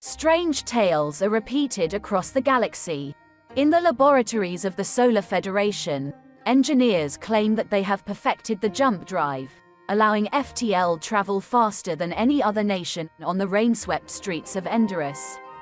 Strange tales are repeated across the galaxy. In the laboratories of the Solar Federation, engineers claim that they have perfected the jump drive, allowing FTL travel faster than any other nation on the rain-swept streets of Enderium.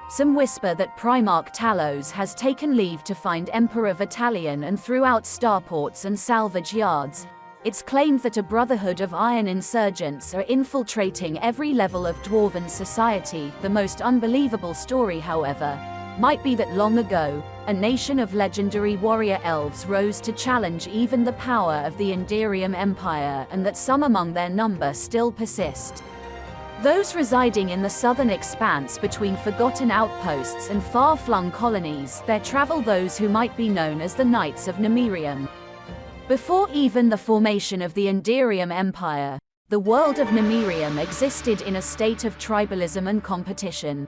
Some whisper that Primarch Talos has taken leave to find Emperor Vitalian and throughout starports and salvage yards. It's claimed that a brotherhood of iron insurgents are infiltrating every level of Dwarven society. The most unbelievable story, however, might be that long ago, a nation of legendary warrior elves rose to challenge even the power of the Enderium Empire, and that some among their number still persist. Those residing in the southern expanse between forgotten outposts and far-flung colonies, there travel those who might be known as the Knights of Namerium. Before even the formation of the Enderium Empire, the world of Namerium existed in a state of tribalism and competition.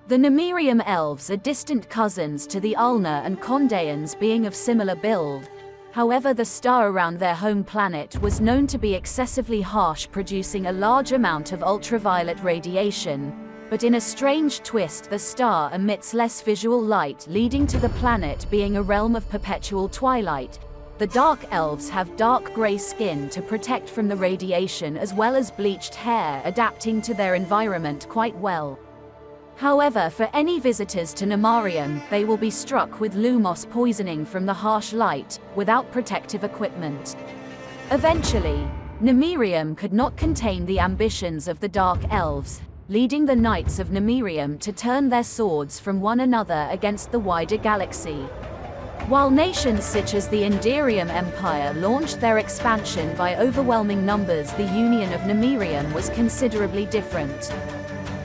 The Namerium Elves are distant cousins to the Ulnar and Condaeans, being of similar build. However, the star around their home planet was known to be excessively harsh, producing a large amount of ultraviolet radiation. But in a strange twist, the star emits less visual light, leading to the planet being a realm of perpetual twilight. The Dark Elves have dark grey skin to protect from the radiation, as well as bleached hair, adapting to their environment quite well. However, for any visitors to Namerium, they will be struck with lumos poisoning from the harsh light, without protective equipment. Eventually, Namerium could not contain the ambitions of the Dark Elves, leading the Knights of Namerium to turn their swords from one another against the wider galaxy. While nations such as the Enderium Empire launched their expansion by overwhelming numbers, the Union of Namerium was considerably different.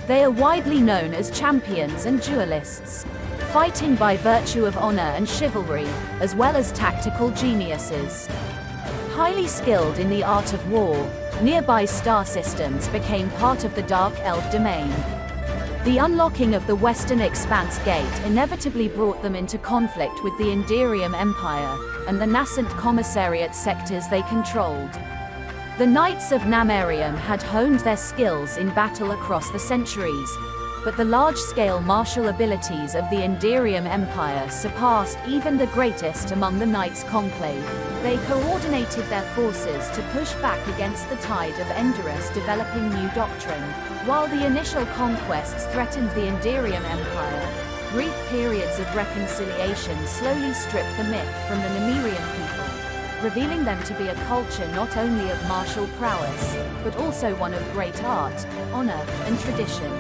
They are widely known as champions and duelists, fighting by virtue of honor and chivalry, as well as tactical geniuses. Highly skilled in the art of war, nearby star systems became part of the Dark Elf domain. The unlocking of the Western Expanse Gate inevitably brought them into conflict with the Enderium Empire and the nascent commissariat sectors they controlled. The Knights of Namerium had honed their skills in battle across the centuries, but the large-scale martial abilities of the Enderium Empire surpassed even the greatest among the Knights Conclave. They coordinated their forces to push back against the tide of Enderium's developing new doctrine. While the initial conquests threatened the Enderium Empire, brief periods of reconciliation slowly stripped the myth from the Namerian people, revealing them to be a culture not only of martial prowess, but also one of great art, honor, and tradition.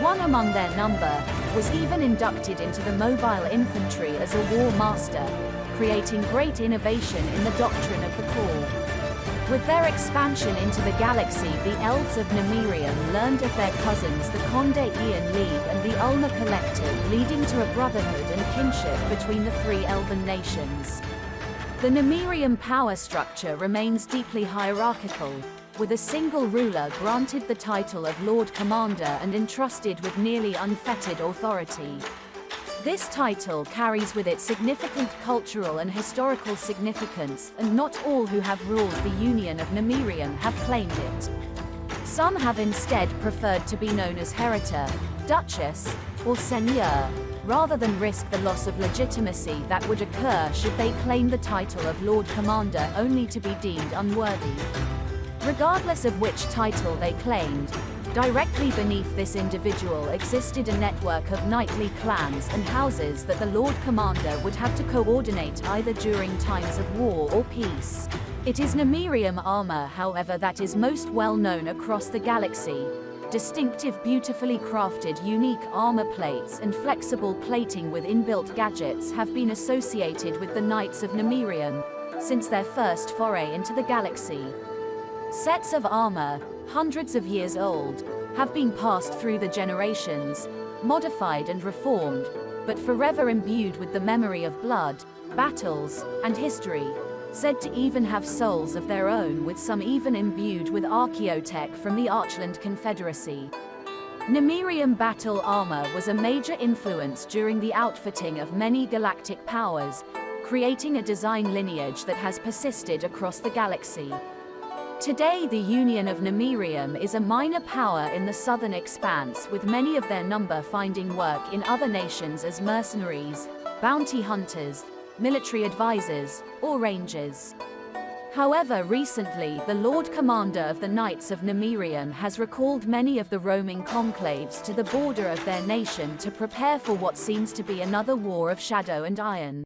One among their number was even inducted into the mobile infantry as a war master, creating great innovation in the doctrine of the core. With their expansion into the galaxy, the Elves of Namerium learned of their cousins, the Condaean League and the Ulnar Collective, leading to a brotherhood and kinship between the three elven nations. The Namerium power structure remains deeply hierarchical, with a single ruler granted the title of Lord Commander and entrusted with nearly unfettered authority. This title carries with it significant cultural and historical significance, and not all who have ruled the Union of Namerium have claimed it. Some have instead preferred to be known as Herita, Duchess, or Seigneur, rather than risk the loss of legitimacy that would occur should they claim the title of Lord Commander only to be deemed unworthy. Regardless of which title they claimed, directly beneath this individual existed a network of knightly clans and houses that the Lord Commander would have to coordinate either during times of war or peace. It is Namerium armor, however, that is most well known across the galaxy. Distinctive, beautifully crafted, unique armor plates and flexible plating with inbuilt gadgets have been associated with the Knights of Namerium since their first foray into the galaxy. Sets of armor, hundreds of years old, have been passed through the generations, modified and reformed, but forever imbued with the memory of blood, battles, and history, said to even have souls of their own, with some even imbued with archaeotech from the Archland Confederacy. Namerium battle armor was a major influence during the outfitting of many galactic powers, creating a design lineage that has persisted across the galaxy. Today the Union of Namerium is a minor power in the southern expanse, with many of their number finding work in other nations as mercenaries, bounty hunters, military advisors, or rangers. However, recently the Lord Commander of the Knights of Namerium has recalled many of the roaming conclaves to the border of their nation to prepare for what seems to be another war of shadow and iron.